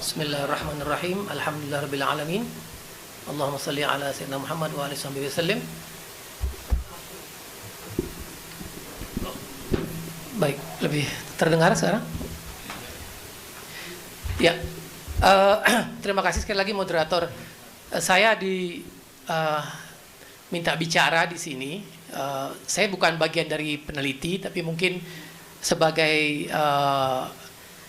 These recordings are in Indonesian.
Bismillahirrahmanirrahim. Alhamdulillahirabbil alamin. Allahumma shalli ala sayyidina Muhammad wa alihi wasallam. Baik, lebih terdengar sekarang? Ya. Terima kasih sekali lagi moderator. Saya minta bicara di sini. Saya bukan bagian dari peneliti, tapi mungkin sebagai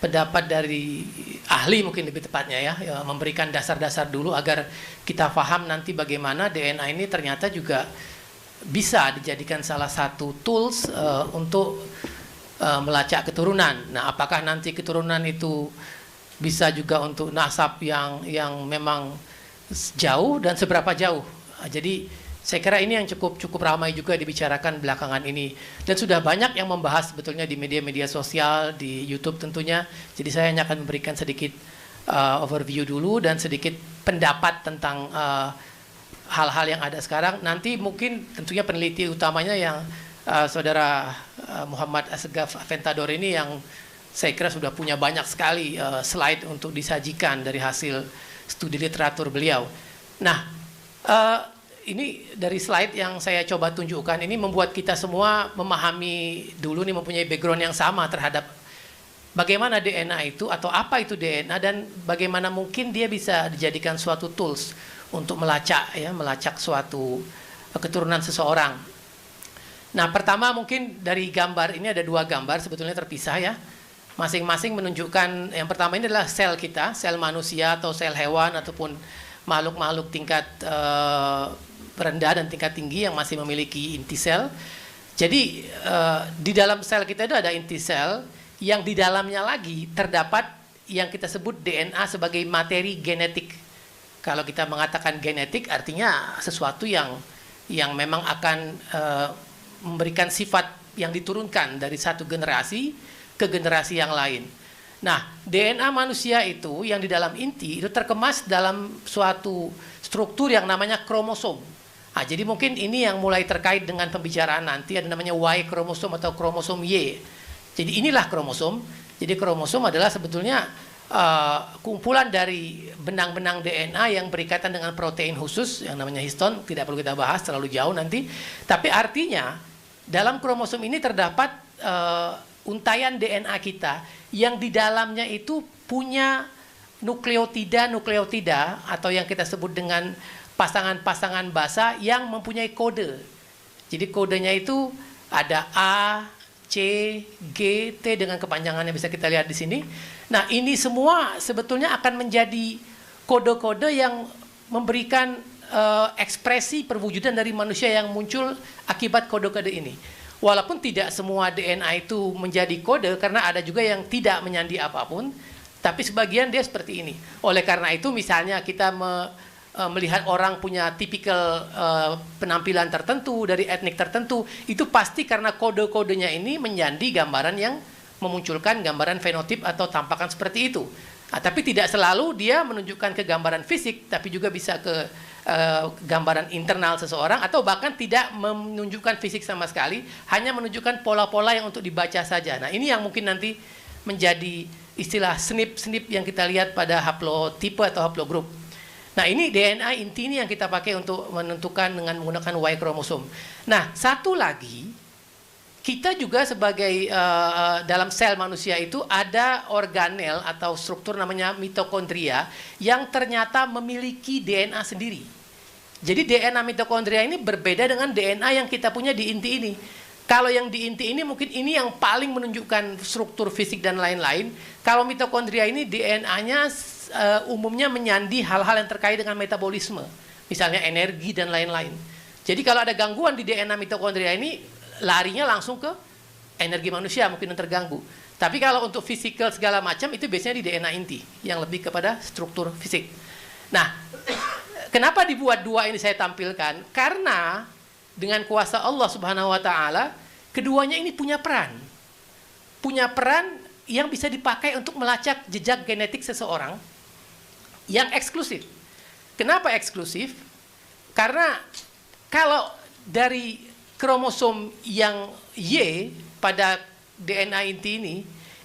pendapat dari ahli mungkin lebih tepatnya ya, memberikan dasar-dasar dulu agar kita paham nanti bagaimana DNA ini ternyata juga bisa dijadikan salah satu tools untuk melacak keturunan. Nah, apakah nanti keturunan itu bisa juga untuk nasab yang memang jauh dan seberapa jauh. Jadi saya kira ini yang cukup ramai juga dibicarakan belakangan ini, dan sudah banyak yang membahas sebetulnya di media-media sosial, di YouTube tentunya. Jadi saya hanya akan memberikan sedikit overview dulu dan sedikit pendapat tentang hal-hal yang ada sekarang. Nanti mungkin tentunya peneliti utamanya yang saudara Muhammad Asgaf Aventador ini, yang saya kira sudah punya banyak sekali slide untuk disajikan dari hasil studi literatur beliau. Nah, ini dari slide yang saya coba tunjukkan ini membuat kita semua memahami dulu nih, mempunyai background yang sama terhadap bagaimana DNA itu atau apa itu DNA, dan bagaimana mungkin dia bisa dijadikan suatu tools untuk melacak suatu keturunan seseorang. Nah, pertama mungkin dari gambar ini ada dua gambar sebetulnya terpisah ya. Masing-masing menunjukkan, yang pertama ini adalah sel kita, sel manusia atau sel hewan ataupun makhluk-makhluk tingkat rendah dan tingkat tinggi yang masih memiliki inti sel. Jadi di dalam sel kita itu ada inti sel, yang di dalamnya lagi terdapat yang kita sebut DNA sebagai materi genetik. Kalau kita mengatakan genetik artinya sesuatu yang memang akan memberikan sifat yang diturunkan dari satu generasi ke generasi yang lain. Nah, DNA manusia itu yang di dalam inti itu terkemas dalam suatu struktur yang namanya kromosom. Nah, jadi mungkin ini yang mulai terkait dengan pembicaraan nanti, ada namanya Y kromosom atau kromosom Y. Jadi inilah kromosom. Jadi kromosom adalah sebetulnya kumpulan dari benang-benang DNA yang berikatan dengan protein khusus yang namanya histon. Tidak perlu kita bahas terlalu jauh nanti. Tapi artinya dalam kromosom ini terdapat untayan DNA kita yang di dalamnya itu punya nukleotida atau yang kita sebut dengan pasangan-pasangan basa yang mempunyai kode. Jadi kodenya itu ada A, C, G, T dengan kepanjangannya bisa kita lihat di sini. Nah, ini semua sebetulnya akan menjadi kode-kode yang memberikan ekspresi perwujudan dari manusia yang muncul akibat kode-kode ini. Walaupun tidak semua DNA itu menjadi kode, karena ada juga yang tidak menyandi apapun, tapi sebagian dia seperti ini. Oleh karena itu misalnya kita melihat orang punya tipikal penampilan tertentu dari etnik tertentu, itu pasti karena kode-kodenya ini menyandi gambaran yang memunculkan gambaran fenotip atau tampakan seperti itu. Nah, tapi tidak selalu dia menunjukkan ke gambaran fisik, tapi juga bisa ke gambaran internal seseorang, atau bahkan tidak menunjukkan fisik sama sekali, hanya menunjukkan pola-pola yang untuk dibaca saja. Nah, ini yang mungkin nanti menjadi istilah SNP yang kita lihat pada haplotipe atau haplogroup. Nah, ini DNA inti ini yang kita pakai untuk menentukan dengan menggunakan Y kromosom. Nah, satu lagi, kita juga sebagai dalam sel manusia itu ada organel atau struktur namanya mitokondria yang ternyata memiliki DNA sendiri. Jadi DNA mitokondria ini berbeda dengan DNA yang kita punya di inti ini. Kalau yang di inti ini mungkin ini yang paling menunjukkan struktur fisik dan lain-lain. Kalau mitokondria ini DNA-nya umumnya menyandi hal-hal yang terkait dengan metabolisme, misalnya energi dan lain-lain. Jadi kalau ada gangguan di DNA mitokondria ini, larinya langsung ke energi manusia mungkin yang terganggu. Tapi kalau untuk fisikal segala macam itu biasanya di DNA inti yang lebih kepada struktur fisik. Nah, kenapa dibuat dua ini saya tampilkan? Karena dengan kuasa Allah Subhanahu wa taala, keduanya ini punya peran. Punya peran yang bisa dipakai untuk melacak jejak genetik seseorang yang eksklusif. Kenapa eksklusif? Karena kalau dari kromosom yang Y pada DNA inti ini,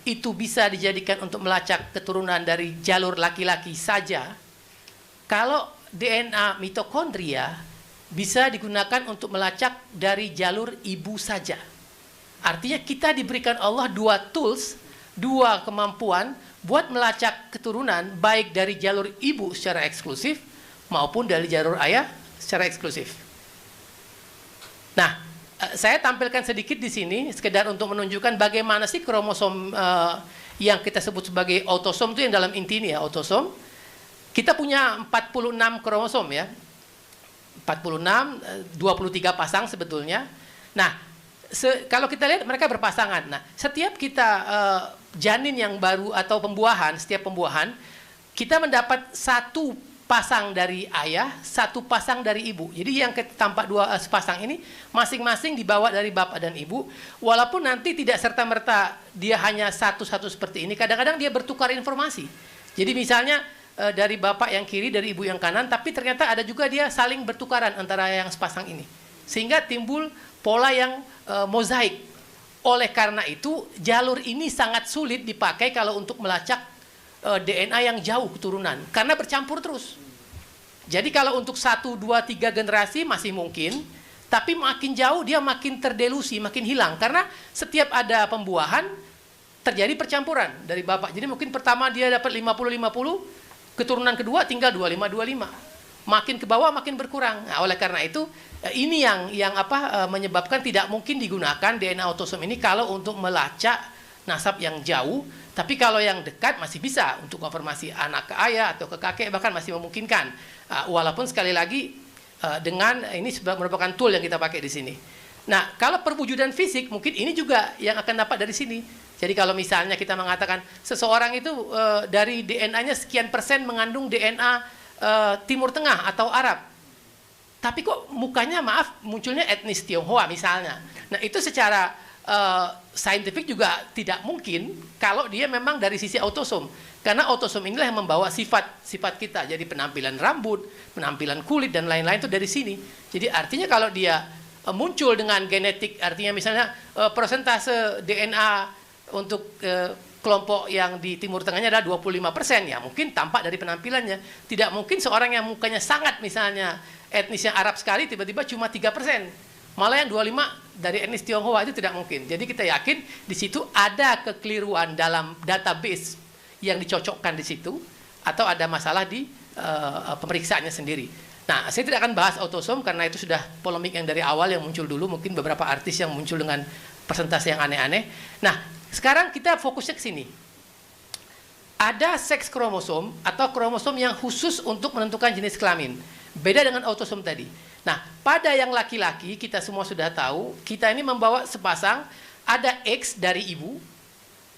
itu bisa dijadikan untuk melacak keturunan dari jalur laki-laki saja, kalau DNA mitokondria bisa digunakan untuk melacak dari jalur ibu saja. Artinya kita diberikan Allah dua tools, dua kemampuan buat melacak keturunan baik dari jalur ibu secara eksklusif maupun dari jalur ayah secara eksklusif. Nah, saya tampilkan sedikit di sini sekedar untuk menunjukkan bagaimana sih kromosom yang kita sebut sebagai autosom itu yang dalam inti ini ya, autosom. Kita punya 46 kromosom ya. 46, 23 pasang sebetulnya. Nah, kalau kita lihat mereka berpasangan. Nah, setiap kita janin yang baru atau pembuahan, setiap pembuahan, kita mendapat satu pasang dari ayah, satu pasang dari ibu. Jadi yang tampak dua sepasang ini masing-masing dibawa dari bapak dan ibu. Walaupun nanti tidak serta-merta dia hanya satu-satu seperti ini, kadang-kadang dia bertukar informasi. Jadi misalnya dari bapak yang kiri, dari ibu yang kanan, tapi ternyata ada juga dia saling bertukaran antara yang sepasang ini. Sehingga timbul pola yang mozaik. Oleh karena itu, jalur ini sangat sulit dipakai kalau untuk melacak DNA yang jauh keturunan. Karena bercampur terus. Jadi kalau untuk 1, 2, 3 generasi masih mungkin, tapi makin jauh dia makin terdelusi, makin hilang. Karena setiap ada pembuahan, terjadi percampuran dari bapak. Jadi mungkin pertama dia dapat 50-50, keturunan kedua tinggal 25-25. Makin ke bawah makin berkurang. Nah, oleh karena itu ini yang menyebabkan tidak mungkin digunakan DNA autosom ini kalau untuk melacak nasab yang jauh, tapi kalau yang dekat masih bisa untuk konfirmasi anak ke ayah atau ke kakek, bahkan masih memungkinkan. Walaupun sekali lagi dengan ini merupakan tool yang kita pakai di sini. Nah, kalau perwujudan fisik mungkin ini juga yang akan dapat dari sini. Jadi kalau misalnya kita mengatakan seseorang itu dari DNA-nya sekian persen mengandung DNA Timur Tengah atau Arab, tapi kok mukanya maaf munculnya etnis Tionghoa misalnya. Nah itu secara saintifik juga tidak mungkin kalau dia memang dari sisi autosom. Karena autosom inilah yang membawa sifat kita. Jadi penampilan rambut, penampilan kulit dan lain-lain itu dari sini. Jadi artinya kalau dia muncul dengan genetik, artinya misalnya persentase DNA untuk kelompok yang di Timur Tengahnya adalah 25%, ya mungkin tampak dari penampilannya. Tidak mungkin seorang yang mukanya sangat misalnya etnisnya Arab sekali tiba-tiba cuma 3%. Malah yang 25 dari etnis Tionghoa itu tidak mungkin. Jadi kita yakin di situ ada kekeliruan dalam database yang dicocokkan di situ, atau ada masalah di pemeriksaannya sendiri. Nah, saya tidak akan bahas autosom karena itu sudah polemik yang dari awal yang muncul dulu, mungkin beberapa artis yang muncul dengan persentase yang aneh-aneh. Nah, sekarang kita fokusnya ke sini. Ada seks kromosom atau kromosom yang khusus untuk menentukan jenis kelamin. Beda dengan autosom tadi. Nah, pada yang laki-laki kita semua sudah tahu, kita ini membawa sepasang, ada X dari ibu,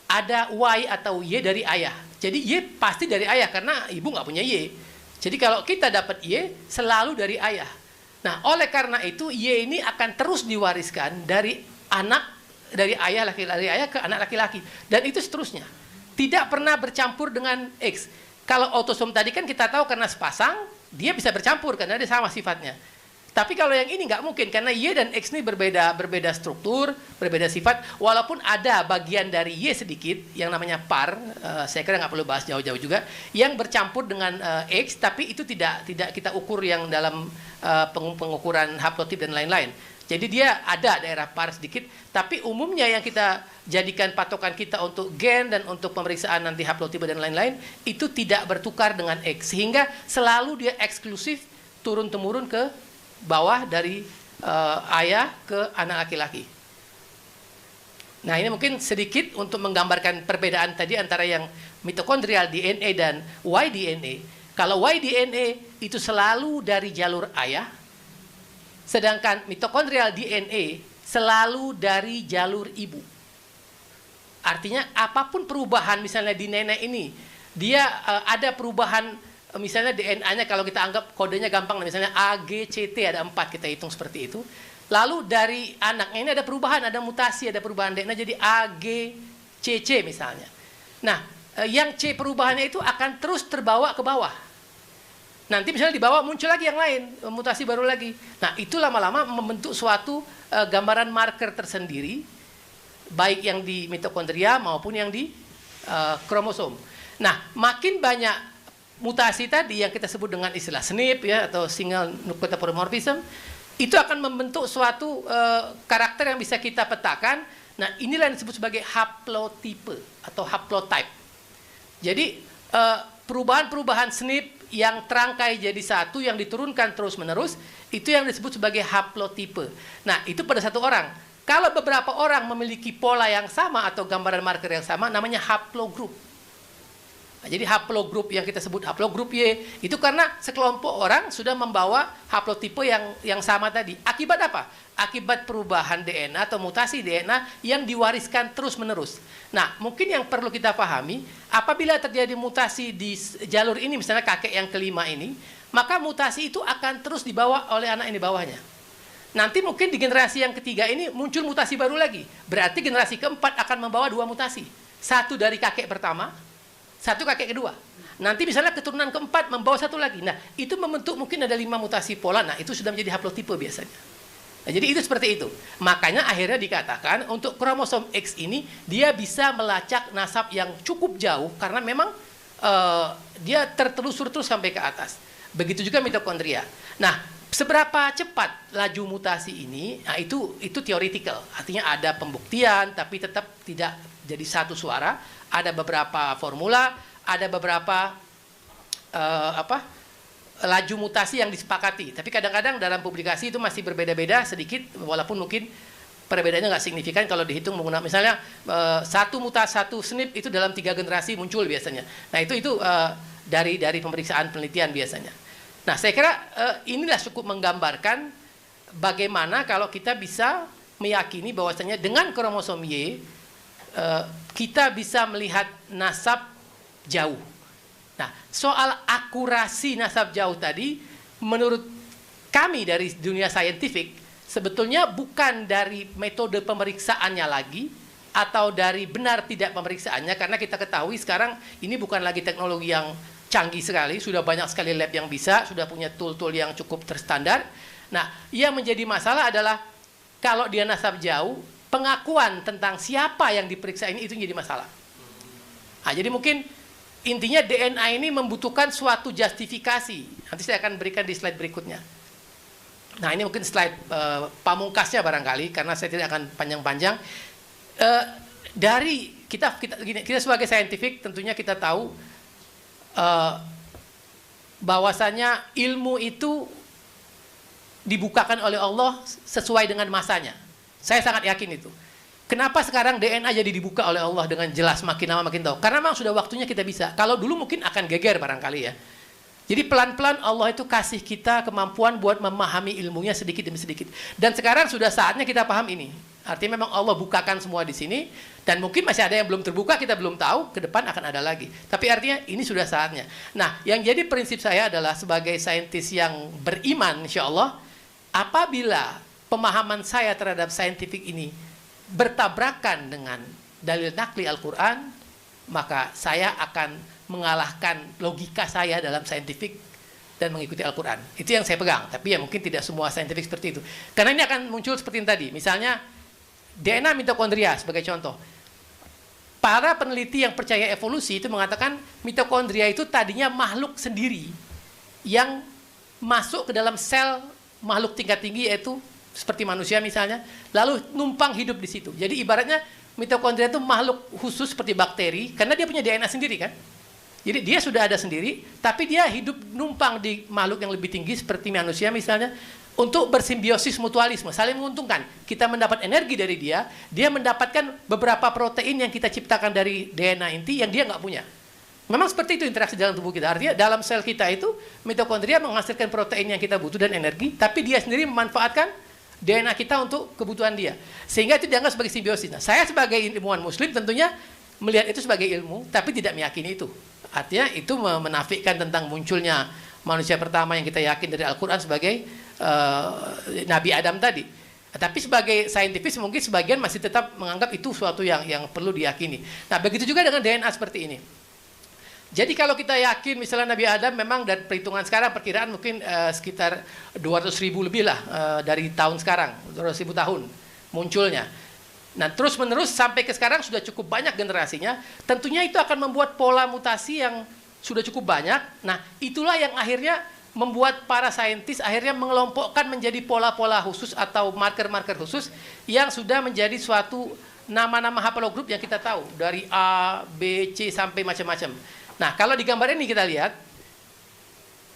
ada Y atau Y dari ayah. Jadi Y pasti dari ayah karena ibu nggak punya Y. Jadi kalau kita dapat Y selalu dari ayah. Nah, oleh karena itu Y ini akan terus diwariskan dari ayah laki-laki ke anak laki-laki, dan itu seterusnya. Tidak pernah bercampur dengan X. Kalau autosom tadi kan kita tahu karena sepasang dia bisa bercampur karena dia sama sifatnya. Tapi kalau yang ini nggak mungkin karena Y dan X ini berbeda struktur, berbeda sifat. Walaupun ada bagian dari Y sedikit yang namanya par, saya kira nggak perlu bahas jauh-jauh juga, yang bercampur dengan X, tapi itu tidak kita ukur yang dalam pengukuran haplotip dan lain-lain. Jadi dia ada daerah par sedikit, tapi umumnya yang kita jadikan patokan kita untuk gen dan untuk pemeriksaan nanti haplotipe dan lain-lain, itu tidak bertukar dengan X. Sehingga selalu dia eksklusif turun-temurun ke bawah dari ayah ke anak laki-laki. Nah ini mungkin sedikit untuk menggambarkan perbedaan tadi antara yang mitokondrial DNA dan Y-DNA. Kalau Y-DNA itu selalu dari jalur ayah, sedangkan mitokondrial DNA selalu dari jalur ibu. Artinya apapun perubahan misalnya di nenek ini, dia ada perubahan misalnya DNA-nya kalau kita anggap kodenya gampang, misalnya A, G, C, T ada 4 kita hitung seperti itu. Lalu dari anaknya ini ada perubahan, ada mutasi, ada perubahan DNA jadi A, G, C, C misalnya. Nah, yang C perubahannya itu akan terus terbawa ke bawah. Nanti misalnya di bawah muncul lagi yang lain, mutasi baru lagi. Nah, itu lama-lama membentuk suatu gambaran marker tersendiri, baik yang di mitokondria maupun yang di kromosom. Nah, makin banyak mutasi tadi yang kita sebut dengan istilah SNP ya atau single nucleotide polymorphism, itu akan membentuk suatu karakter yang bisa kita petakan. Nah, inilah yang disebut sebagai haplotipe atau haplotype. Jadi perubahan-perubahan SNP yang terangkai jadi satu yang diturunkan terus-menerus itu yang disebut sebagai haplotipe. Nah, itu pada satu orang. Kalau beberapa orang memiliki pola yang sama atau gambaran marker yang sama, namanya haplogroup. Nah, jadi haplogroup yang kita sebut haplogroup Y itu karena sekelompok orang sudah membawa haplotipe yang sama tadi. Akibat apa? Akibat perubahan DNA atau mutasi DNA yang diwariskan terus-menerus. Nah, mungkin yang perlu kita pahami, apabila terjadi mutasi di jalur ini, misalnya kakek yang kelima ini, maka mutasi itu akan terus dibawa oleh anak ini bawahnya. Nanti mungkin di generasi yang ketiga ini muncul mutasi baru lagi. Berarti generasi keempat akan membawa dua mutasi. Satu dari kakek pertama, satu kakek kedua. Nanti misalnya keturunan keempat membawa satu lagi. Nah, itu membentuk mungkin ada 5 mutasi pola. Nah, itu sudah menjadi haplotipe biasanya. Nah, jadi itu seperti itu. Makanya akhirnya dikatakan untuk kromosom X ini dia bisa melacak nasab yang cukup jauh karena memang dia tertelusur terus sampai ke atas. Begitu juga mitokondria. Nah, seberapa cepat laju mutasi ini? Nah, itu theoretical. Artinya ada pembuktian tapi tetap tidak jadi satu suara. Ada beberapa formula, ada beberapa laju mutasi yang disepakati. Tapi kadang-kadang dalam publikasi itu masih berbeda-beda sedikit, walaupun mungkin perbedaannya nggak signifikan kalau dihitung menggunakan misalnya satu mutasi satu SNP itu dalam 3 generasi muncul biasanya. Nah itu dari pemeriksaan penelitian biasanya. Nah saya kira inilah cukup menggambarkan bagaimana kalau kita bisa meyakini bahwasanya dengan kromosom Y kita bisa melihat nasab jauh. Nah, soal akurasi nasab jauh tadi, menurut kami dari dunia saintifik, sebetulnya bukan dari metode pemeriksaannya lagi, atau dari benar tidak pemeriksaannya, karena kita ketahui sekarang ini bukan lagi teknologi yang canggih sekali, sudah banyak sekali lab yang bisa, sudah punya tool-tool yang cukup terstandar. Nah, yang menjadi masalah adalah kalau dia nasab jauh, pengakuan tentang siapa yang diperiksa ini itu jadi masalah. Nah, jadi mungkin intinya DNA ini membutuhkan suatu justifikasi. Nanti saya akan berikan di slide berikutnya. Nah, ini mungkin slide pamungkasnya barangkali karena saya tidak akan panjang-panjang. Dari kita sebagai saintifik tentunya kita tahu bahwasanya ilmu itu dibukakan oleh Allah sesuai dengan masanya. Saya sangat yakin itu. Kenapa sekarang DNA jadi dibuka oleh Allah dengan jelas makin lama makin tahu? Karena memang sudah waktunya kita bisa. Kalau dulu mungkin akan geger barangkali ya. Jadi pelan-pelan Allah itu kasih kita kemampuan buat memahami ilmunya sedikit demi sedikit. Dan sekarang sudah saatnya kita paham ini. Artinya memang Allah bukakan semua di sini. Dan mungkin masih ada yang belum terbuka, kita belum tahu. Ke depan akan ada lagi. Tapi artinya ini sudah saatnya. Nah, yang jadi prinsip saya adalah sebagai saintis yang beriman insya Allah, apabila pemahaman saya terhadap saintifik ini bertabrakan dengan dalil nakli Al-Quran, maka saya akan mengalahkan logika saya dalam saintifik dan mengikuti Al-Quran. Itu yang saya pegang. Tapi ya mungkin tidak semua saintifik seperti itu. Karena ini akan muncul seperti yang tadi. Misalnya DNA mitokondria sebagai contoh. Para peneliti yang percaya evolusi itu mengatakan mitokondria itu tadinya makhluk sendiri yang masuk ke dalam sel makhluk tingkat tinggi yaitu seperti manusia misalnya, lalu numpang hidup di situ. Jadi ibaratnya mitokondria itu makhluk khusus seperti bakteri, karena dia punya DNA sendiri kan. Jadi dia sudah ada sendiri, tapi dia hidup numpang di makhluk yang lebih tinggi seperti manusia misalnya, untuk bersimbiosis mutualisme, saling menguntungkan. Kita mendapat energi dari dia, dia mendapatkan beberapa protein yang kita ciptakan dari DNA inti yang dia nggak punya. Memang seperti itu interaksi dalam tubuh kita. Artinya dalam sel kita itu mitokondria menghasilkan protein yang kita butuh dan energi, tapi dia sendiri memanfaatkan DNA kita untuk kebutuhan dia. Sehingga itu dianggap sebagai simbiosis. Nah, saya sebagai ilmuwan muslim tentunya melihat itu sebagai ilmu, tapi tidak meyakini itu. Artinya itu menafikan tentang munculnya manusia pertama yang kita yakin dari Al-Quran sebagai Nabi Adam tadi. Tapi sebagai saintifis mungkin sebagian masih tetap menganggap itu suatu yang perlu diyakini. Nah, begitu juga dengan DNA seperti ini. Jadi kalau kita yakin misalnya Nabi Adam memang dari perhitungan sekarang perkiraan mungkin sekitar 200.000 lebih lah dari tahun sekarang, 200.000 tahun munculnya. Nah, terus-menerus sampai ke sekarang sudah cukup banyak generasinya. Tentunya itu akan membuat pola mutasi yang sudah cukup banyak. Nah, itulah yang akhirnya membuat para saintis akhirnya mengelompokkan menjadi pola-pola khusus atau marker-marker khusus yang sudah menjadi suatu nama-nama haplogroup yang kita tahu. Dari A, B, C, sampai macam-macam. Nah, kalau di gambar ini kita lihat,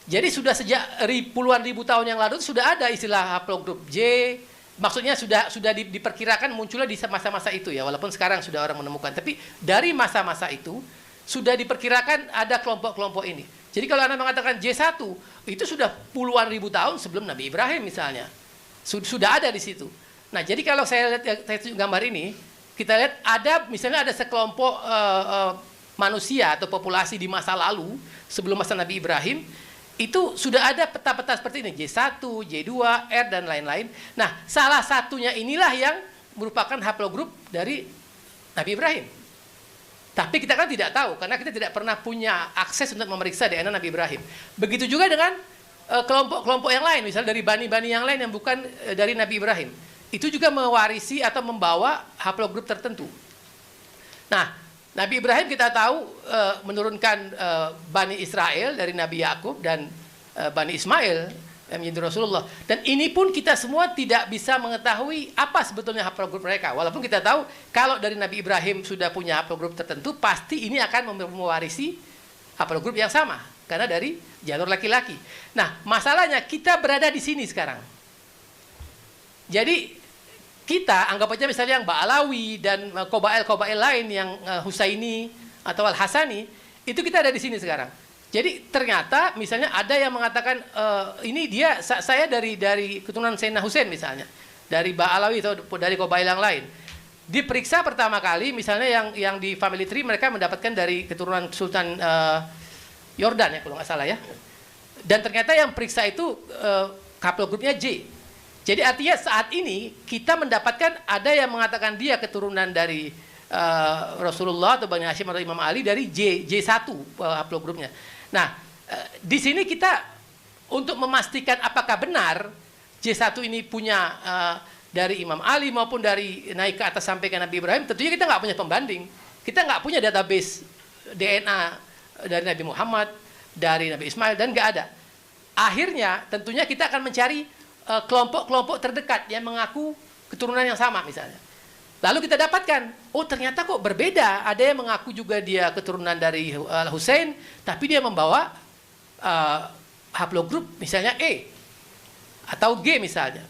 jadi sudah sejak puluhan ribu tahun yang lalu sudah ada istilah haplogroup J. Maksudnya sudah diperkirakan munculnya di masa-masa itu ya, walaupun sekarang sudah orang menemukan. Tapi dari masa-masa itu sudah diperkirakan ada kelompok-kelompok ini. Jadi kalau Anda mengatakan J1, itu sudah puluhan ribu tahun sebelum Nabi Ibrahim misalnya. Sudah ada di situ. Nah, jadi kalau saya tunjuk gambar ini, kita lihat ada misalnya ada sekelompok manusia atau populasi di masa lalu sebelum masa Nabi Ibrahim. Itu sudah ada peta-peta seperti ini, J1, J2, R, dan lain-lain. Nah, salah satunya inilah yang merupakan haplogroup dari Nabi Ibrahim. Tapi kita kan tidak tahu, karena kita tidak pernah punya akses untuk memeriksa DNA Nabi Ibrahim. Begitu juga dengan kelompok-kelompok yang lain, misalnya dari bani-bani yang lain yang bukan dari Nabi Ibrahim. Itu juga mewarisi atau membawa haplogroup tertentu. Nah, Nabi Ibrahim kita tahu menurunkan Bani Israel dari Nabi Yakub dan Bani Ismail yang menjadi Rasulullah. Dan ini pun kita semua tidak bisa mengetahui apa sebetulnya haplogroup mereka. Walaupun kita tahu kalau dari Nabi Ibrahim sudah punya haplogroup tertentu, pasti ini akan mewarisi haplogroup yang sama. Karena dari jalur laki-laki. Nah, masalahnya kita berada di sini sekarang. Jadi kita anggap aja misalnya yang Ba'alawi dan Qabail lain yang Husaini atau Al-Hasani, itu kita ada di sini sekarang. Jadi ternyata misalnya ada yang mengatakan ini saya dari keturunan Sayyidina Husain misalnya, dari Ba'alawi atau dari Qabail yang lain. Diperiksa pertama kali misalnya yang di family tree mereka mendapatkan dari keturunan Sultan Yordan ya kalau nggak salah ya. Dan ternyata yang periksa itu haplogrupnya J. Jadi artinya saat ini kita mendapatkan ada yang mengatakan dia keturunan dari Rasulullah atau Bani Hashim atau Imam Ali dari J1 haplogrupnya. Nah, di sini kita untuk memastikan apakah benar J1 ini punya dari Imam Ali maupun dari naik ke atas sampai ke Nabi Ibrahim, tentunya kita nggak punya pembanding. Kita nggak punya database DNA dari Nabi Muhammad, dari Nabi Ismail, dan nggak ada. Akhirnya tentunya kita akan mencari kelompok-kelompok terdekat yang mengaku keturunan yang sama misalnya. Lalu kita dapatkan, oh ternyata kok berbeda. Ada yang mengaku juga dia keturunan dari Al-Husain, tapi dia membawa haplogroup misalnya E atau G misalnya.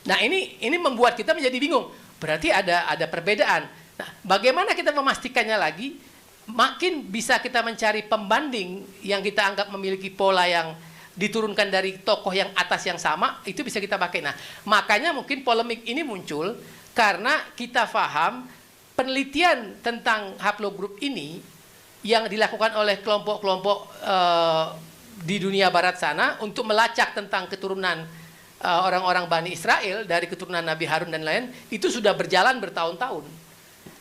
Nah ini membuat kita menjadi bingung. Berarti ada perbedaan. Nah, bagaimana kita memastikannya lagi? Makin bisa kita mencari pembanding yang kita anggap memiliki pola yang diturunkan dari tokoh yang atas yang sama, itu bisa kita pakai. Nah, makanya mungkin polemik ini muncul karena kita paham penelitian tentang haplogroup ini yang dilakukan oleh kelompok-kelompok di dunia barat sana untuk melacak tentang keturunan orang-orang Bani Israel dari keturunan Nabi Harun dan lain, itu sudah berjalan bertahun-tahun.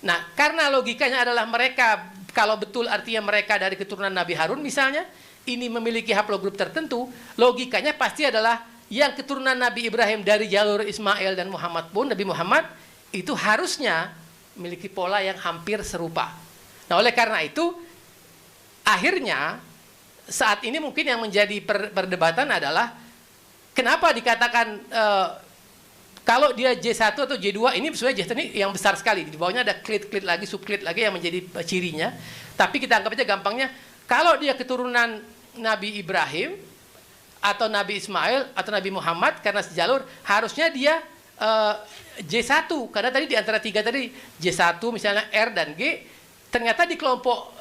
Nah, karena logikanya adalah mereka, kalau betul artinya mereka dari keturunan Nabi Harun misalnya, ini memiliki haplogroup tertentu, logikanya pasti adalah yang keturunan Nabi Ibrahim dari jalur Ismail dan Muhammad pun, Nabi Muhammad itu harusnya memiliki pola yang hampir serupa. Nah, oleh karena itu, akhirnya saat ini mungkin yang menjadi perdebatan adalah kenapa dikatakan kalau dia J1 atau J2, ini sebenarnya J1 ini yang besar sekali, di bawahnya ada klit-klit lagi, subklit lagi yang menjadi cirinya. Tapi kita anggap aja gampangnya, kalau dia keturunan Nabi Ibrahim atau Nabi Ismail atau Nabi Muhammad karena sejalur, harusnya dia J1, karena tadi di antara tiga tadi J1 misalnya R dan G, ternyata di kelompok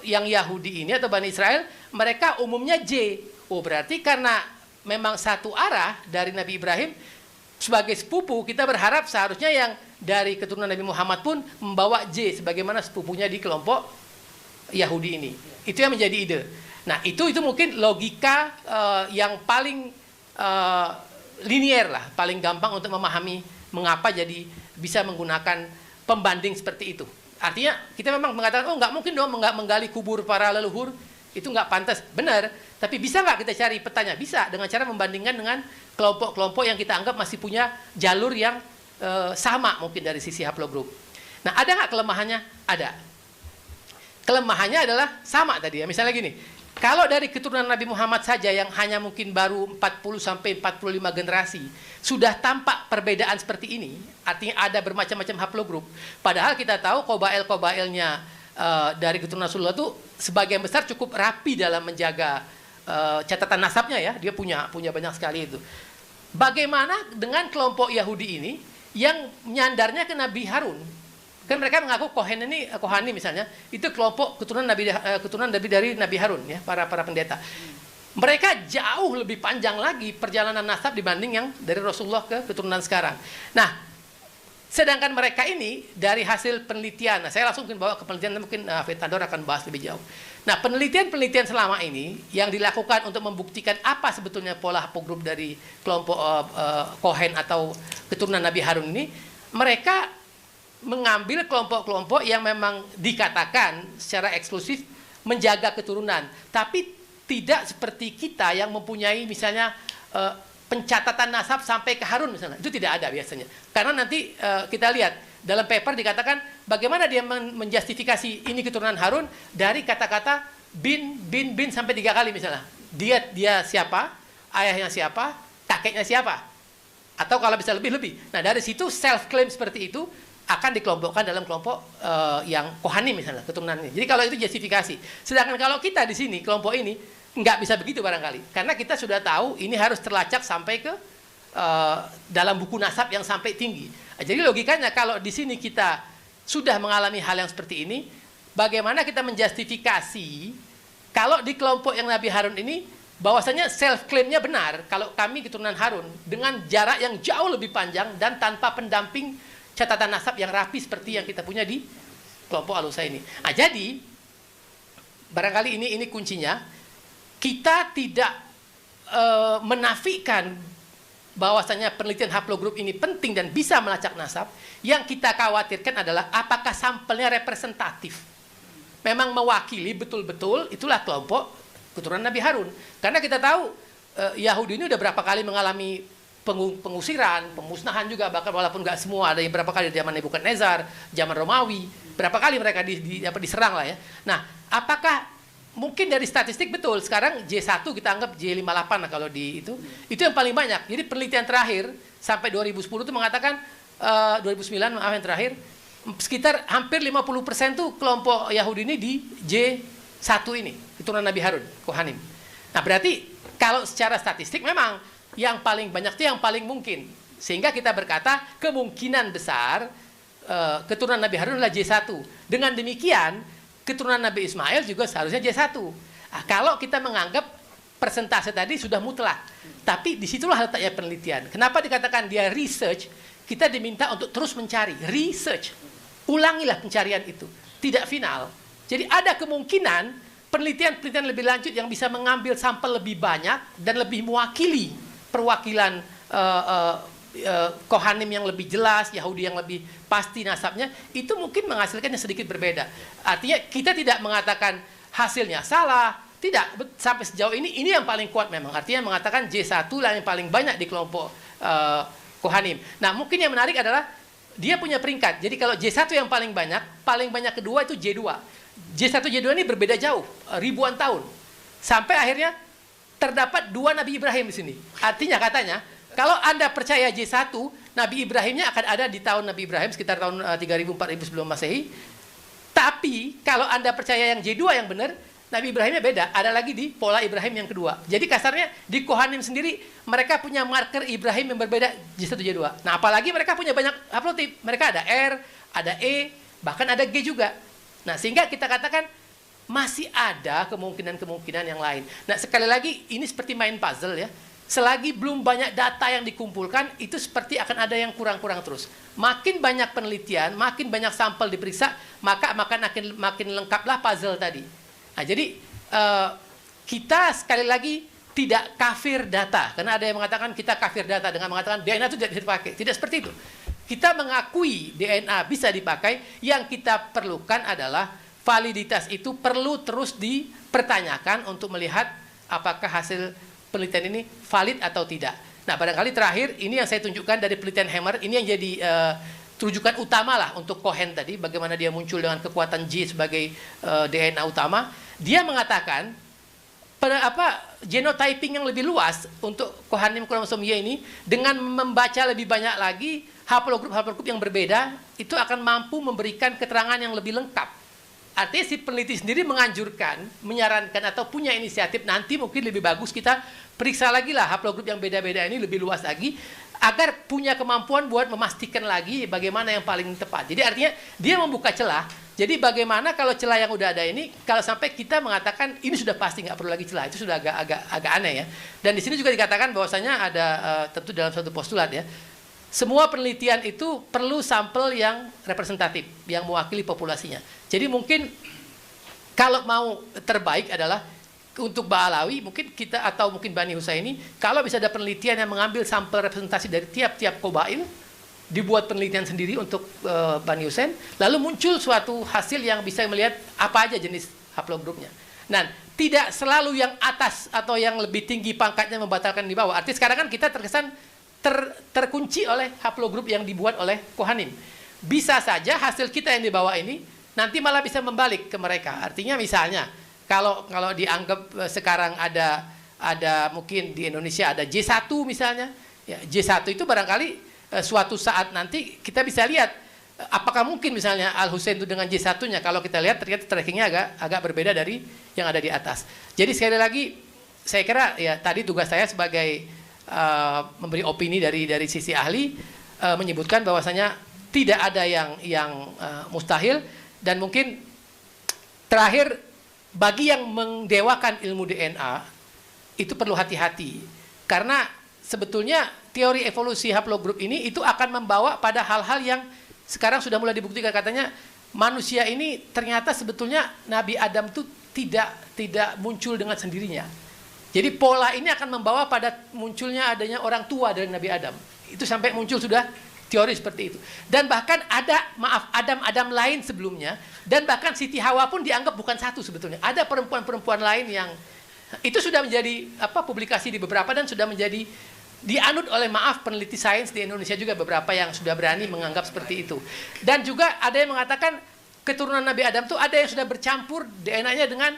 yang Yahudi ini atau Bani Israel mereka umumnya J. Oh, berarti karena memang satu arah dari Nabi Ibrahim, sebagai sepupu kita berharap seharusnya yang dari keturunan Nabi Muhammad pun membawa J sebagaimana sepupunya di kelompok Yahudi ini. Itu yang menjadi ide. Nah, itu mungkin logika yang paling linier lah, paling gampang untuk memahami mengapa jadi bisa menggunakan pembanding seperti itu. Artinya kita memang mengatakan, oh nggak mungkin dong menggali kubur para leluhur, itu nggak pantas. Benar, tapi bisa nggak kita cari petanya? Bisa, dengan cara membandingkan dengan kelompok-kelompok yang kita anggap masih punya jalur yang sama mungkin dari sisi haplogrup. Nah, ada nggak kelemahannya? Ada. Kelemahannya adalah sama tadi ya. Misalnya gini, kalau dari keturunan Nabi Muhammad saja yang hanya mungkin baru 40 sampai 45 generasi sudah tampak perbedaan seperti ini, artinya ada bermacam-macam haplogrup. Padahal kita tahu kobail-kobailnya dari keturunan Rasulullah itu sebagian besar cukup rapi dalam menjaga catatan nasabnya ya. Dia punya banyak sekali itu. Bagaimana dengan kelompok Yahudi ini yang nyandarnya ke Nabi Harun? Kan mereka mengaku Kohani misalnya, itu kelompok keturunan Nabi dari Nabi Harun ya, para pendeta. Mereka jauh lebih panjang lagi perjalanan nasab dibanding yang dari Rasulullah ke keturunan sekarang. Nah, sedangkan mereka ini dari hasil penelitian, nah saya langsung bawa ke penelitian, mungkin Fetandor akan bahas lebih jauh. Nah, penelitian selama ini yang dilakukan untuk membuktikan apa sebetulnya pola haplogrup dari kelompok Kohen atau keturunan Nabi Harun ini, mereka mengambil kelompok-kelompok yang memang dikatakan secara eksklusif menjaga keturunan, tapi tidak seperti kita yang mempunyai misalnya pencatatan nasab sampai ke Harun misalnya. Itu tidak ada biasanya. Karena nanti kita lihat dalam paper dikatakan bagaimana dia menjustifikasi ini keturunan Harun dari kata-kata bin sampai 3 kali misalnya. Dia siapa, ayahnya siapa, kakeknya siapa. Atau kalau bisa lebih. Nah, dari situ self claim seperti itu akan dikelompokkan dalam kelompok yang Kohani misalnya, keturunan ini. Jadi kalau itu justifikasi. Sedangkan kalau kita di sini, kelompok ini, nggak bisa begitu barangkali. Karena kita sudah tahu ini harus terlacak sampai ke dalam buku nasab yang sampai tinggi. Jadi logikanya kalau di sini kita sudah mengalami hal yang seperti ini, bagaimana kita menjustifikasi kalau di kelompok yang Nabi Harun ini, bahwasanya self-claimnya benar, kalau kami keturunan Harun, dengan jarak yang jauh lebih panjang dan tanpa pendamping catatan nasab yang rapi seperti yang kita punya di kelompok Al-Husaini ini. Nah, jadi barangkali ini kuncinya. Kita tidak menafikan bahwasanya penelitian haplogrup ini penting dan bisa melacak nasab. Yang kita khawatirkan adalah apakah sampelnya representatif, memang mewakili betul-betul itulah kelompok keturunan Nabi Harun. Karena kita tahu Yahudi ini udah berapa kali mengalami pengusiran, pemusnahan juga, bahkan walaupun nggak semua, ada yang berapa kali di zaman Nebukadnezar, zaman Romawi, berapa kali mereka diserang lah ya. Nah, apakah mungkin dari statistik betul sekarang J1 kita anggap J58 lah kalau di itu yang paling banyak. Jadi penelitian terakhir sampai 2010 itu mengatakan 2009 maaf yang terakhir sekitar hampir 50% tuh kelompok Yahudi ini di J1 ini, keturunan Nabi Harun, Kohanim. Nah, berarti kalau secara statistik memang yang paling banyak itu yang paling mungkin. Sehingga kita berkata kemungkinan besar keturunan Nabi Harun adalah J1. Dengan demikian, keturunan Nabi Ismail juga seharusnya J1. Nah, kalau kita menganggap persentase tadi sudah mutlak. Tapi disitulah letaknya penelitian. Kenapa dikatakan dia research? Kita diminta untuk terus mencari. Research. Ulangilah pencarian itu. Tidak final. Jadi ada kemungkinan penelitian lebih lanjut yang bisa mengambil sampel lebih banyak dan lebih mewakili perwakilan Kohanim yang lebih jelas, Yahudi yang lebih pasti nasabnya, itu mungkin menghasilkan yang sedikit berbeda. Artinya kita tidak mengatakan hasilnya salah, tidak. Sampai sejauh ini yang paling kuat memang. Artinya mengatakan J1 lah yang paling banyak di kelompok Kohanim. Nah, mungkin yang menarik adalah dia punya peringkat. Jadi kalau J1 yang paling banyak kedua itu J2. J1 J2 ini berbeda jauh, ribuan tahun. Sampai akhirnya terdapat 2 Nabi Ibrahim di sini. Artinya katanya, kalau Anda percaya J1, Nabi Ibrahimnya akan ada di tahun Nabi Ibrahim sekitar tahun 3000-4000 sebelum Masehi. Tapi kalau Anda percaya yang J2 yang benar, Nabi Ibrahimnya beda. Ada lagi di pola Ibrahim yang kedua. Jadi kasarnya di Kohanim sendiri mereka punya marker Ibrahim yang berbeda J1 J2. Nah, apalagi mereka punya banyak haplotip. Mereka ada R, ada E, bahkan ada G juga. Nah, sehingga kita katakan masih ada kemungkinan-kemungkinan yang lain. Nah, sekali lagi ini seperti main puzzle ya. Selagi belum banyak data yang dikumpulkan, itu seperti akan ada yang kurang-kurang terus. Makin banyak penelitian, makin banyak sampel diperiksa, maka makin lengkaplah puzzle tadi. Nah, jadi kita sekali lagi tidak kafir data. Karena ada yang mengatakan kita kafir data dengan mengatakan DNA itu tidak bisa dipakai. Tidak seperti itu. Kita mengakui DNA bisa dipakai, yang kita perlukan adalah validitas itu perlu terus dipertanyakan untuk melihat apakah hasil penelitian ini valid atau tidak. Nah, barangkali terakhir ini yang saya tunjukkan dari penelitian Hammer, ini yang jadi rujukan utama lah untuk Cohen tadi, bagaimana dia muncul dengan kekuatan G sebagai DNA utama. Dia mengatakan genotyping yang lebih luas untuk Cohanim kromosom Y ini dengan membaca lebih banyak lagi haplogrup yang berbeda itu akan mampu memberikan keterangan yang lebih lengkap. Artinya si peneliti sendiri menganjurkan, menyarankan atau punya inisiatif nanti mungkin lebih bagus kita periksa lagi lah haplogrup yang beda-beda ini lebih luas lagi agar punya kemampuan buat memastikan lagi bagaimana yang paling tepat. Jadi artinya dia membuka celah. Jadi bagaimana kalau celah yang udah ada ini, kalau sampai kita mengatakan ini sudah pasti nggak perlu lagi celah, itu sudah agak aneh ya. Dan di sini juga dikatakan bahwasanya ada tentu dalam suatu postulat ya, semua penelitian itu perlu sampel yang representatif, yang mewakili populasinya. Jadi mungkin kalau mau terbaik adalah untuk Ba'alawi mungkin kita atau mungkin Bani Husaini, kalau bisa ada penelitian yang mengambil sampel representasi dari tiap-tiap qabail, dibuat penelitian sendiri untuk Bani Husain, lalu muncul suatu hasil yang bisa melihat apa aja jenis haplogrupnya. Nah, tidak selalu yang atas atau yang lebih tinggi pangkatnya membatalkan di bawah. Artinya sekarang kan kita terkesan terkunci oleh haplogrup yang dibuat oleh Kohanim. Bisa saja hasil kita yang di bawah ini nanti malah bisa membalik ke mereka. Artinya misalnya kalau dianggap sekarang ada mungkin di Indonesia ada J1 misalnya, ya, J1 itu barangkali suatu saat nanti kita bisa lihat apakah mungkin misalnya Al Husain itu dengan J1-nya, kalau kita lihat ternyata trackingnya agak berbeda dari yang ada di atas. Jadi sekali lagi saya kira ya tadi tugas saya sebagai memberi opini dari sisi ahli, menyebutkan bahwasanya tidak ada yang mustahil, dan mungkin terakhir bagi yang mendewakan ilmu DNA itu perlu hati-hati, karena sebetulnya teori evolusi haplogrup ini itu akan membawa pada hal-hal yang sekarang sudah mulai dibuktikan. Katanya manusia ini ternyata sebetulnya Nabi Adam itu tidak muncul dengan sendirinya. Jadi pola ini akan membawa pada munculnya adanya orang tua dari Nabi Adam. Itu sampai muncul sudah teori seperti itu. Dan bahkan ada Adam lain sebelumnya, dan bahkan Siti Hawa pun dianggap bukan satu sebetulnya. Ada perempuan-perempuan lain yang itu sudah menjadi publikasi di beberapa, dan sudah menjadi dianut oleh peneliti sains di Indonesia juga beberapa yang sudah berani menganggap seperti itu. Dan juga ada yang mengatakan keturunan Nabi Adam itu ada yang sudah bercampur DNA-nya dengan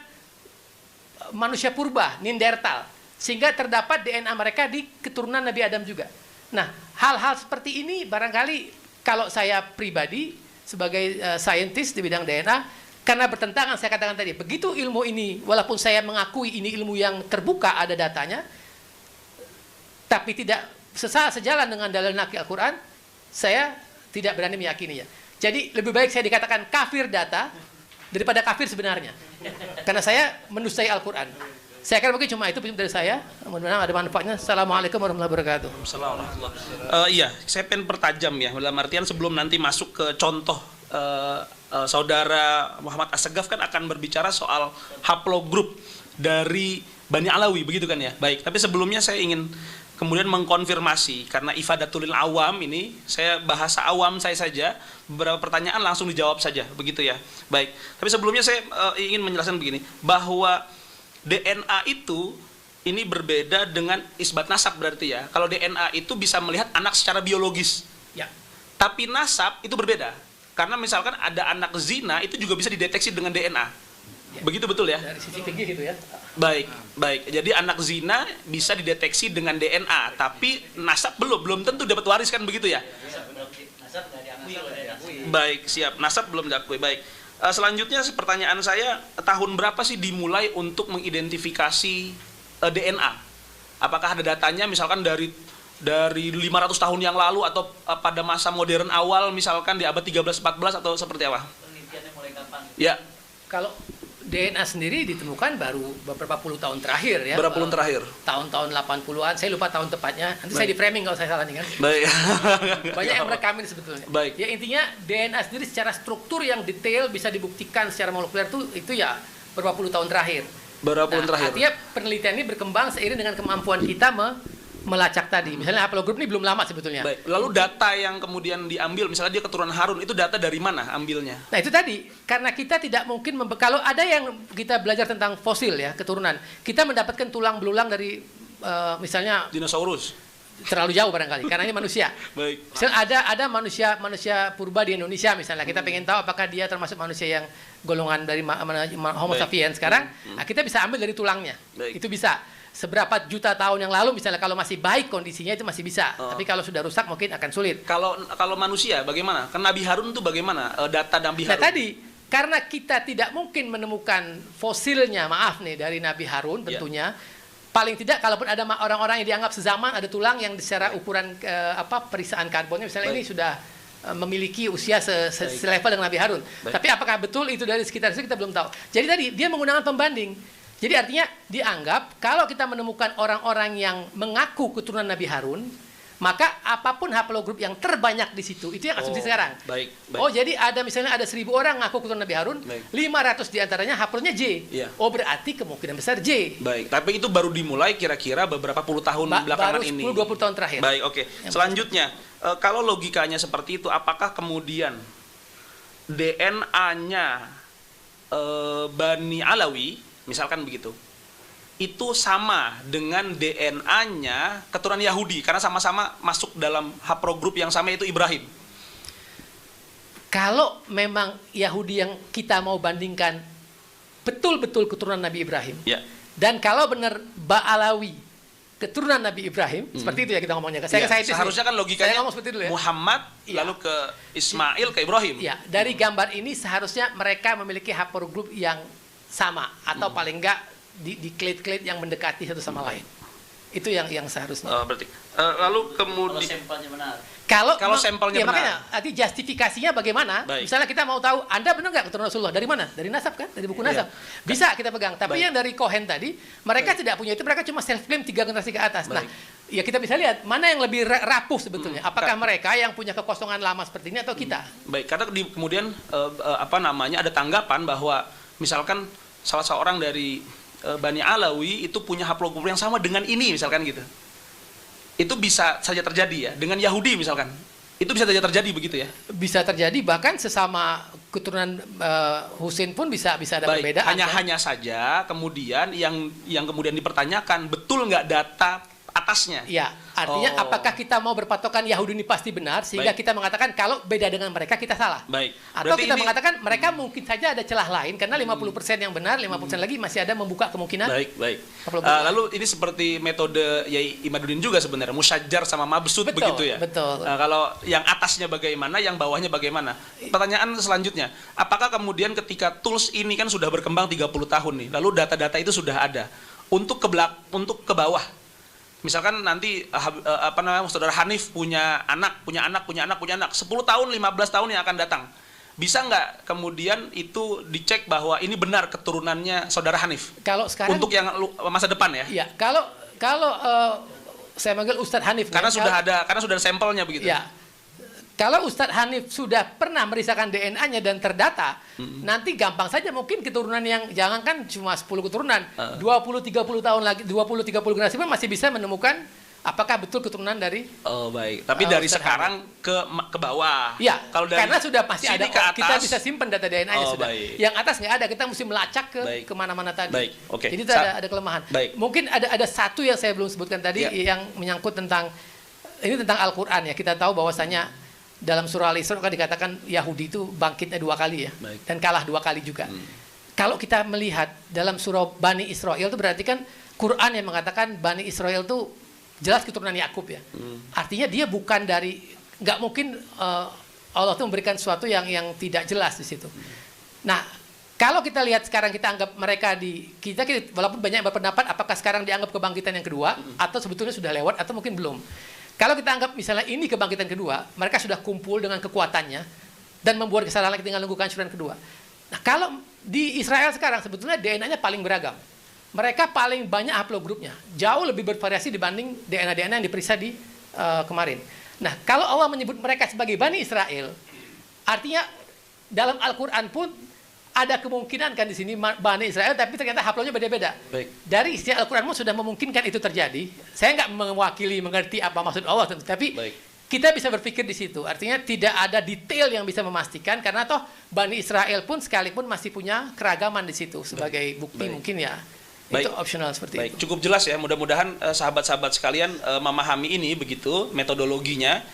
manusia purba, Neanderthal, sehingga terdapat DNA mereka di keturunan Nabi Adam juga. Nah, hal-hal seperti ini barangkali kalau saya pribadi sebagai saintis di bidang DNA, karena bertentangan saya katakan tadi, begitu ilmu ini, walaupun saya mengakui ini ilmu yang terbuka ada datanya, tapi tidak sejalan dengan dalil naqli Al-Quran, saya tidak berani meyakininya. Jadi lebih baik saya dikatakan kafir data daripada kafir sebenarnya, karena saya mendustai Al-Quran. Saya akan mungkin cuma itu dari saya. Mudah-mudahan ada manfaatnya. Assalamualaikum warahmatullahi wabarakatuh. Iya, saya pengen pertajam ya, dalam artian sebelum nanti masuk ke contoh saudara Muhammad Assegaf kan akan berbicara soal haplogrup dari Bani Alawi, begitu kan ya? Baik, tapi sebelumnya saya ingin kemudian mengkonfirmasi, karena ifadatul awam ini saya bahasa awam saya saja, beberapa pertanyaan langsung dijawab saja, begitu ya. Baik, tapi sebelumnya saya ingin menjelaskan begini, bahwa DNA itu ini berbeda dengan isbat nasab berarti ya. Kalau DNA itu bisa melihat anak secara biologis. Ya. Tapi nasab itu berbeda. Karena misalkan ada anak zina itu juga bisa dideteksi dengan DNA. Ya. Begitu betul ya? Dari sisi tinggi gitu ya. Baik, baik. Jadi anak zina bisa dideteksi dengan DNA, tapi nasab belum tentu dapat waris kan begitu ya? Nasab nggak diakui. Baik, siap. Nasab belum diakui. Baik. Selanjutnya pertanyaan saya, tahun berapa sih dimulai untuk mengidentifikasi DNA? Apakah ada datanya misalkan dari 500 tahun yang lalu, atau pada masa modern awal misalkan di abad 13-14, atau seperti apa? Penelitiannya mulai kapan? Ya. Kalau DNA sendiri ditemukan baru beberapa puluh tahun terakhir ya. Berapa tahun terakhir? Tahun-tahun 80-an, saya lupa tahun tepatnya. Nanti saya di framing kalau saya salah nih kan. Baik. Banyak yang merekamin sebetulnya. Baik. Ya intinya DNA sendiri secara struktur yang detail bisa dibuktikan secara molekuler itu ya beberapa puluh tahun terakhir. Berapa tahun terakhir? Artinya penelitian ini berkembang seiring dengan kemampuan kita melacak tadi. Misalnya haplogrup ini belum lama sebetulnya. Baik. Lalu data yang kemudian diambil, misalnya dia keturunan Harun, itu data dari mana ambilnya? Nah itu tadi, karena kita tidak mungkin kalau ada yang kita belajar tentang fosil ya, keturunan, kita mendapatkan tulang belulang dari misalnya Dinosaurus. terlalu jauh barangkali karena ini manusia. Baik. Misalnya ada manusia purba di Indonesia misalnya, kita pengen tahu apakah dia termasuk manusia yang golongan dari Homo sapiens sekarang, nah, kita bisa ambil dari tulangnya. Baik. Itu bisa. Seberapa juta tahun yang lalu misalnya kalau masih baik kondisinya itu masih bisa, tapi kalau sudah rusak mungkin akan sulit. Kalau manusia bagaimana? Kan Nabi Harun itu bagaimana? Data Nabi Nah Harun. tadi karena kita tidak mungkin menemukan fosilnya, maaf nih, dari Nabi Harun tentunya. Paling tidak kalaupun ada orang-orang yang dianggap sezaman, ada tulang yang secara ukuran periksaan karbonnya misalnya ini sudah memiliki usia selevel dengan Nabi Harun. Tapi apakah betul itu dari sekitar itu kita belum tahu. Jadi tadi dia menggunakan pembanding. Jadi artinya dianggap kalau kita menemukan orang-orang yang mengaku keturunan Nabi Harun, maka apapun haplogrup yang terbanyak di situ, itu yang asumsi sekarang. Baik. Oh, jadi misalnya ada 1000 orang ngaku keturunan Nabi Harun, Baik. 500 diantaranya haplonya J. Iya. Oh, berarti kemungkinan besar J. Baik, tapi itu baru dimulai kira-kira beberapa puluh tahun belakangan baru ini. 10-20 tahun terakhir. Baik, oke. Selanjutnya, kalau logikanya seperti itu, apakah kemudian DNA-nya Bani Alawi, misalkan begitu, itu sama dengan DNA-nya keturunan Yahudi karena sama-sama masuk dalam haplogrup yang sama, yaitu Ibrahim? Kalau memang Yahudi yang kita mau bandingkan betul-betul keturunan Nabi Ibrahim, Ya. dan kalau benar Ba'alawi keturunan Nabi Ibrahim, seperti itu ya kita ngomongnya. Ya, seharusnya kan logikanya saya ngomong seperti itu ya. Muhammad Iya. lalu ke Ismail ke Ibrahim. Ya, dari gambar ini seharusnya mereka memiliki haplogrup yang sama atau paling enggak di kleit-kleit yang mendekati satu sama lain. Itu yang seharusnya. Berarti lalu Kalau kemudian sampelnya benar. Kalau sampelnya ya, benar. makanya nanti justifikasinya bagaimana? Baik. Misalnya kita mau tahu Anda benar nggak keturunan Rasulullah, dari mana? Dari nasab kan? Dari buku nasab. Bisa kita pegang. Tapi Baik. yang dari Cohen tadi, mereka tidak punya itu, mereka cuma self claim 3 generasi ke atas. Nah, Baik. ya kita bisa lihat mana yang lebih rapuh sebetulnya. Apakah mereka yang punya kekosongan lama seperti ini atau kita? Baik, karena kemudian ada tanggapan bahwa misalkan salah seorang dari Bani Alawi itu punya haplogrup yang sama dengan ini misalkan gitu. Itu bisa saja terjadi ya dengan Yahudi misalkan. Itu bisa saja terjadi begitu ya. Bisa terjadi, bahkan sesama keturunan Husain pun bisa ada Baik, perbedaan. hanya saja kemudian yang kemudian dipertanyakan betul nggak data atasnya? Ya, artinya apakah kita mau berpatokan Yahudi ini pasti benar sehingga Baik. kita mengatakan kalau beda dengan mereka kita salah. Baik. Atau Berarti kita ini- mengatakan mereka mungkin saja ada celah lain karena 50% yang benar, 50% lagi masih ada membuka kemungkinan. Baik. Apa belum? Lalu ini seperti metode Yai Imaduddin juga sebenarnya, musyajjar sama mabsud Betul, begitu ya. betul. Kalau yang atasnya bagaimana, yang bawahnya bagaimana? Pertanyaan selanjutnya, apakah kemudian ketika tools ini kan sudah berkembang 30 tahun nih, lalu data-data itu sudah ada untuk ke bawah. Misalkan nanti saudara Hanif punya anak, 10 tahun, 15 tahun yang akan datang. Bisa nggak kemudian itu dicek bahwa ini benar keturunannya saudara Hanif? Kalau sekarang Untuk yang masa depan ya? ya, kalau saya manggil Ustadz Hanif Karena ya, sudah ada sampelnya begitu. ya. Kalau Ustadz Hanif sudah pernah merisahkan DNA-nya dan terdata, nanti gampang saja mungkin keturunan yang jangankan cuma 10 keturunan, 20-30 tahun lagi, 20-30 generasi pun masih bisa menemukan apakah betul keturunan dari Oh baik. Tapi dari Ustadz sekarang ke bawah. ya, Kalau dari karena sudah pasti sini ada ke atas, kita bisa simpan data DNA-nya Oh, sudah. baik. Yang atas nggak ada, kita mesti melacak Baik. kemana-mana tadi. Baik, oke. Jadi itu ada kelemahan. Baik. Mungkin ada satu yang saya belum sebutkan tadi Ya. yang menyangkut tentang Al-Quran ya. Kita tahu bahwasanya dalam surah Al-Isra kan dikatakan Yahudi itu bangkitnya 2 kali ya, Baik. dan kalah 2 kali juga. Kalau kita melihat dalam surah Bani Israel itu berarti kan Quran yang mengatakan Bani Israel itu jelas keturunan Yakub ya. Artinya dia bukan dari, nggak mungkin Allah itu memberikan sesuatu yang tidak jelas di situ. Nah, kalau kita lihat sekarang kita anggap mereka kita walaupun banyak yang berpendapat apakah sekarang dianggap kebangkitan yang kedua atau sebetulnya sudah lewat atau mungkin belum. Kalau kita anggap misalnya ini kebangkitan kedua, mereka sudah kumpul dengan kekuatannya dan membuat kesalahan lagi tinggal nunggu kehancuran kedua. Nah, kalau di Israel sekarang sebetulnya DNA-nya paling beragam. Mereka paling banyak haplogrupnya, jauh lebih bervariasi dibanding DNA yang diperiksa di kemarin. Nah, kalau Allah menyebut mereka sebagai Bani Israel, artinya dalam Al-Quran pun ada kemungkinan kan di sini Bani Israel, tapi ternyata haplognya beda-beda. Baik. Dari isi Al-Quran sudah memungkinkan itu terjadi. Saya nggak mewakili mengerti apa maksud Allah tentu, tapi Baik. kita bisa berpikir di situ. Artinya tidak ada detail yang bisa memastikan karena toh Bani Israel pun sekalipun masih punya keragaman di situ sebagai bukti Baik. mungkin ya. Baik. Itu opsional seperti Baik, itu. cukup jelas ya. Mudah-mudahan sahabat-sahabat sekalian memahami ini begitu metodologinya.